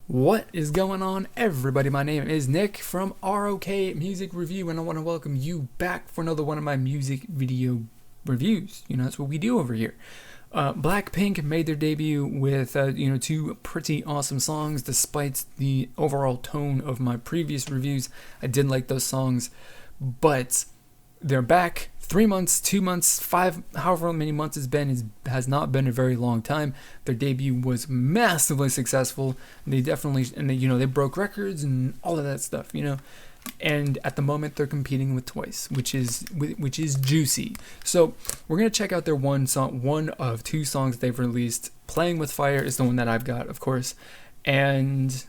What is going on, everybody? My name is Nick from ROK Music Review, and I want to welcome you back for another one of my music video reviews. That's what we do over here. Blackpink made their debut with two pretty awesome songs. Despite the overall tone of my previous reviews, I did like those songs, but they're back. 3 months, 2 months, 5, however many months it's been, has not been a very long time. Their debut was massively successful. They definitely, they broke records and all of that stuff, And at the moment, they're competing with Twice, which is juicy. So we're gonna check out their one of two songs they've released. Playing with Fire is the one that I've got, of course, and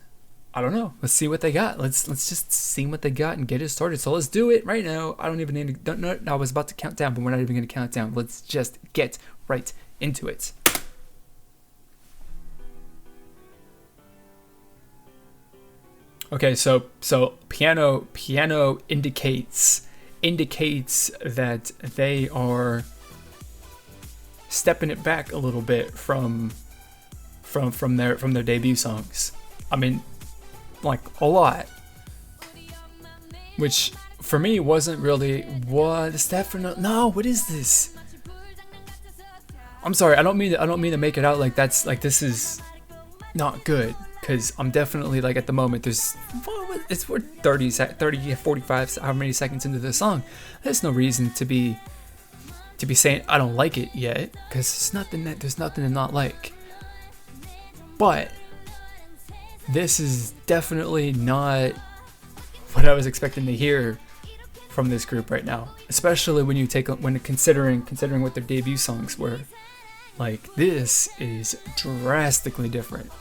I don't know. Let's see what they got. Let's just see what they got and get it started. So let's do it right now. I don't even need to. Don't know. I was about to count down, but we're not even going to count down. Let's just get right into it. Okay, so piano indicates that they are stepping it back a little bit from their debut songs. I mean, like a lot, which for me wasn't really. What is that for? No, what is this? I'm sorry, I don't mean to make it out like that's like this is not good, because I'm definitely, like, at the moment we're 30 45 how many seconds into the song. There's no reason to be saying I don't like it yet, because there's nothing to not like. But this is definitely not what I was expecting to hear from this group right now, especially when considering what their debut songs were. Like, this is drastically different.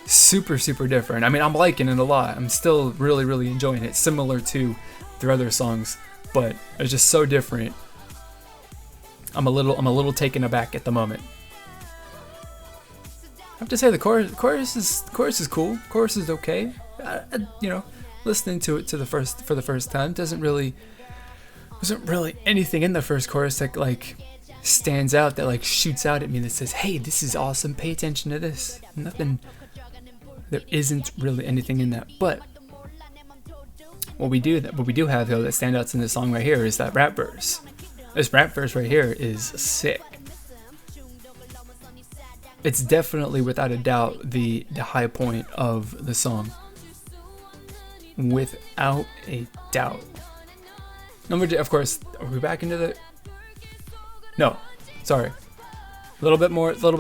Super different. I mean, I'm liking it a lot. I'm still really enjoying it, similar to their other songs, but it's just so different. I'm a little taken aback at the moment. I have to say the chorus is cool. Chorus is okay. Listening to it for the first time wasn't really anything in the first chorus that like stands out, that like shoots out at me, that says, "Hey, this is awesome. Pay attention to this." Nothing. There isn't really anything in that. But what we do have though that stands out in this song right here is that rap verse. This rap verse right here is sick. It's definitely, without a doubt, the high point of the song. Without a doubt. Of course, are we back into the... No, sorry. A little bit more verse, a little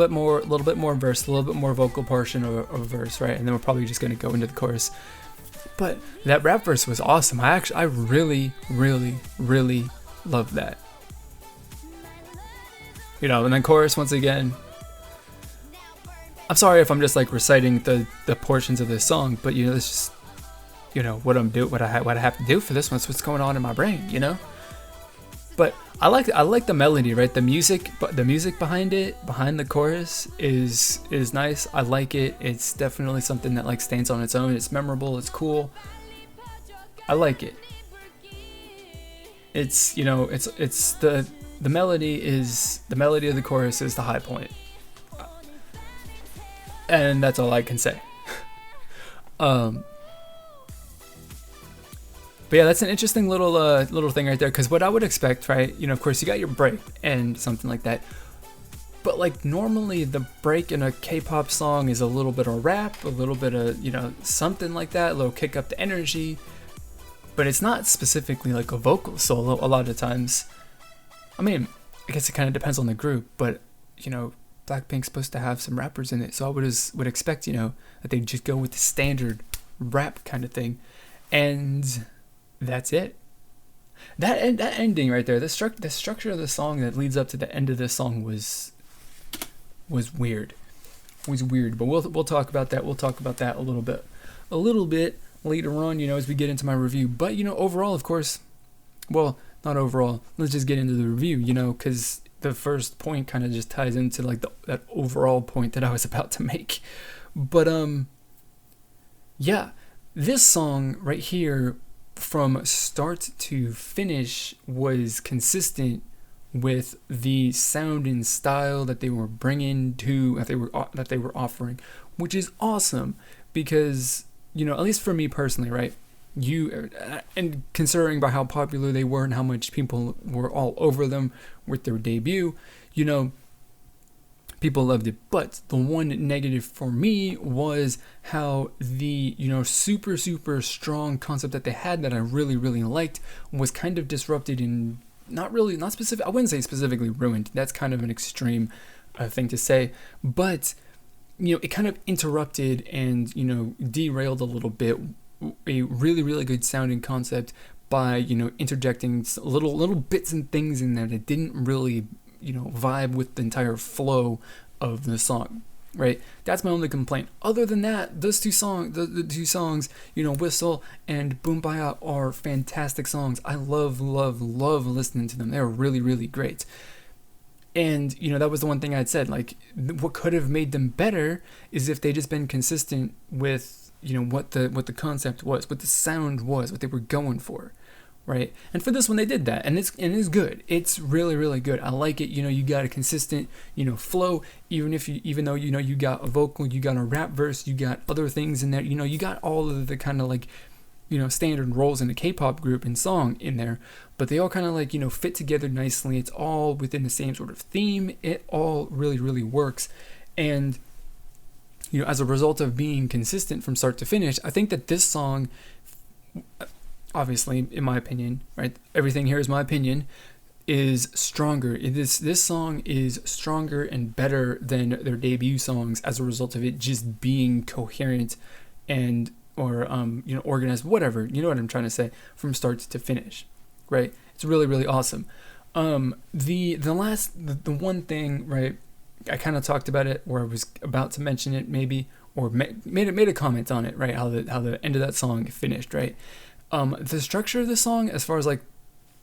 bit more vocal portion of a verse, right? And then we're probably just going to go into the chorus. But that rap verse was awesome. I really loved that. And then chorus, once again... I'm sorry if I'm just like reciting the portions of this song, but this just what I have to do for this one. It's what's going on in my brain, But I like the melody, right? The music behind the chorus is nice. I like it. It's definitely something that like stands on its own. It's memorable. It's cool. I like it. It's it's the melody of the chorus is the high point. And that's all I can say. But yeah, that's an interesting little thing right there. Because what I would expect, right? Of course, you got your break and something like that. But like normally, the break in a K-pop song is a little bit of rap, a little bit of something like that, a little kick up the energy. But it's not specifically like a vocal solo a lot of times. I mean, I guess it kind of depends on the group, but Blackpink's supposed to have some rappers in it, so I would expect that they'd just go with the standard rap kind of thing, and that's it. That ending right there, the structure of the song that leads up to the end of this song was weird. But we'll talk about that. We'll talk about that a little bit later on, as we get into my review. But overall, of course, well, not overall. Let's just get into the review, because the first point kind of just ties into like that overall point that I was about to make. But yeah, this song right here from start to finish was consistent with the sound and style that they were bringing to that they were offering, which is awesome because, at least for me personally, right? And considering by how popular they were and how much people were all over them with their debut, people loved it. But the one negative for me was how the, super, super strong concept that they had that I really, really liked was kind of disrupted and not specific. I wouldn't say specifically ruined. That's kind of an extreme thing to say. But, it kind of interrupted and, derailed a little bit a really, really good sounding concept by, interjecting little bits and things in there that didn't really vibe with the entire flow of the song, right? That's my only complaint. Other than that, those two songs, the two songs, Whistle and Boombaya are fantastic songs. I love listening to them. They're really, really great. And, that was the one thing I'd said, like, what could have made them better is if they just been consistent with, what the concept was, what the sound was, what they were going for. Right, and for this one they did that, and it's good. It's really, really good. I like it. You got a consistent, flow. Even though you got a vocal, you got a rap verse, you got other things in there. You got all of the kind of like, standard roles in a K-pop group and song in there, but they all kind of like fit together nicely. It's all within the same sort of theme. It all really, really works, and as a result of being consistent from start to finish, I think that this song, obviously, in my opinion, right? Everything here is my opinion, is stronger. This song is stronger and better than their debut songs as a result of it just being coherent and or organized, whatever. You know what I'm trying to say, from start to finish, right? It's really, really awesome. The one thing, right? I kind of talked about it, or I was about to mention it, maybe, or made a comment on it, right? How the end of that song finished, right? The structure of the song, as far as like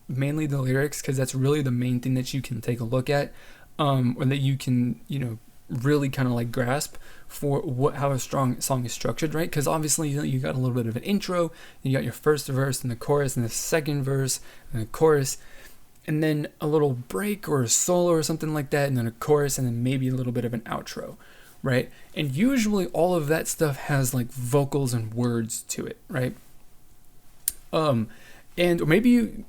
mainly the lyrics, because that's really the main thing that you can take a look at, or that you can, really kind of like grasp for how a strong song is structured, right? Because obviously, you got a little bit of an intro, you got your first verse and the chorus, and the second verse and the chorus, and then a little break or a solo or something like that, and then a chorus, and then maybe a little bit of an outro, right? And usually all of that stuff has like vocals and words to it, right? And maybe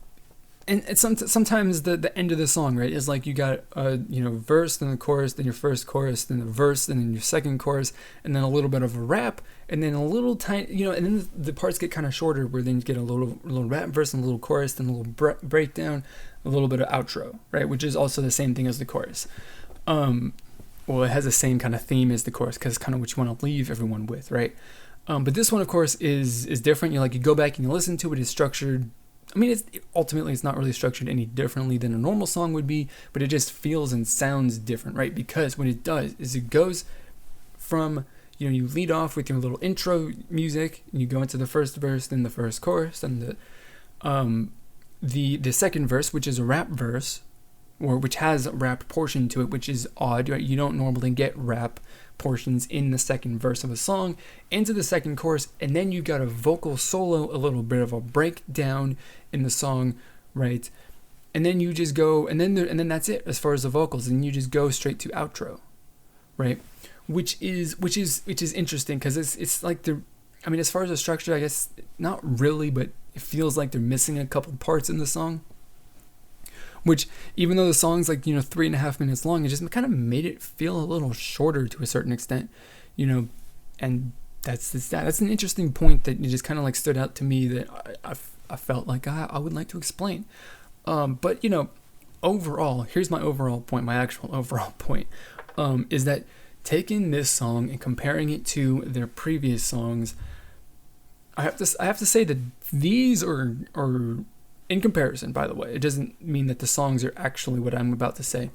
sometimes the end of the song, right, is like you got a verse, then the chorus, then your first chorus, then the verse, and then your second chorus, and then a little bit of a rap, and then a little tiny, and then the parts get kind of shorter, where then you get a little rap verse and a little chorus, then a little breakdown, a little bit of outro, right, which is also the same thing as the chorus. Well, it has the same kind of theme as the chorus, because it's kind of what you want to leave everyone with, right? But this one, of course, is different. You go back and you listen to it. It's structured. I mean, it's not really structured any differently than a normal song would be, but it just feels and sounds different, right? Because what it does is it goes from, you lead off with your little intro music, and you go into the first verse, then the first chorus, then the second verse, which is a rap verse, or which has a rap portion to it, which is odd, right? You don't normally get rap portions in the second verse of a song, into the second chorus, and then you got a vocal solo, a little bit of a breakdown in the song, right? And then you just go, and then that's it as far as the vocals, and you just go straight to outro, right? Which is interesting, because it's like as far as the structure, I guess not really, but it feels like they're missing a couple parts in the song. Which, even though the song's 3.5 minutes long, it just kind of made it feel a little shorter to a certain extent, and that's an interesting point that just kind of stood out to me that I felt like I would like to explain. But overall, here's my overall point, my actual overall point, is that taking this song and comparing it to their previous songs, I have to say that these are in comparison, by the way, it doesn't mean that the songs are actually what I'm about to say.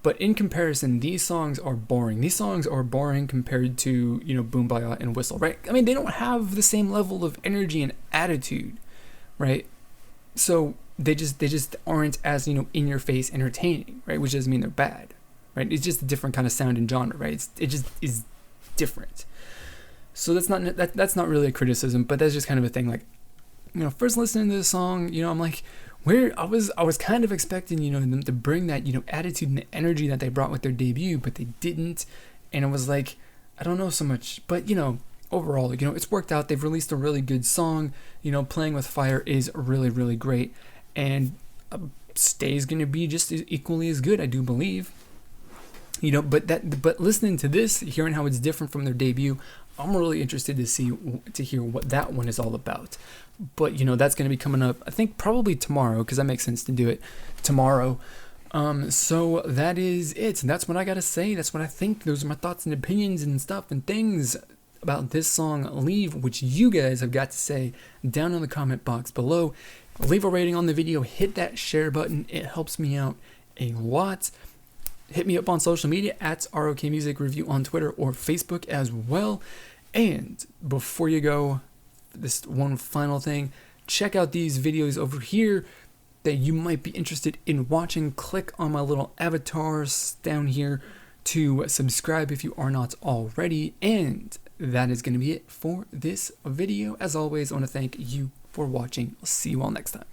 But in comparison, these songs are boring. These songs are boring compared to, Boombaya and Whistle, right? I mean, they don't have the same level of energy and attitude, right? So they just aren't as, in your face entertaining, right? Which doesn't mean they're bad, right? It's just a different kind of sound and genre, right? It just is different. So that's not really a criticism, but that's just kind of a thing. First listening to this song, I'm like, I was kind of expecting, them to bring that, attitude and energy that they brought with their debut, but they didn't. And it was like, I don't know so much, but overall, it's worked out. They've released a really good song. Playing with Fire is really, really great, and Stay's gonna be just as equally as good, I do believe. But listening to this, hearing how it's different from their debut, I'm really interested to hear what that one is all about. But that's gonna be coming up, I think probably tomorrow, because that makes sense to do it tomorrow. So that is it. That's what I gotta say. That's what I think. Those are my thoughts and opinions and stuff and things about this song, Leave, which you guys have got to say down in the comment box below. Leave a rating on the video. Hit that share button. It helps me out a lot. Hit me up on social media at ROK Music Review on Twitter or Facebook as well. And before you go, this one final thing. Check out these videos over here that you might be interested in watching. Click on my little avatars down here to subscribe if you are not already. And that is going to be it for this video. As always, I want to thank you for watching. I'll see you all next time.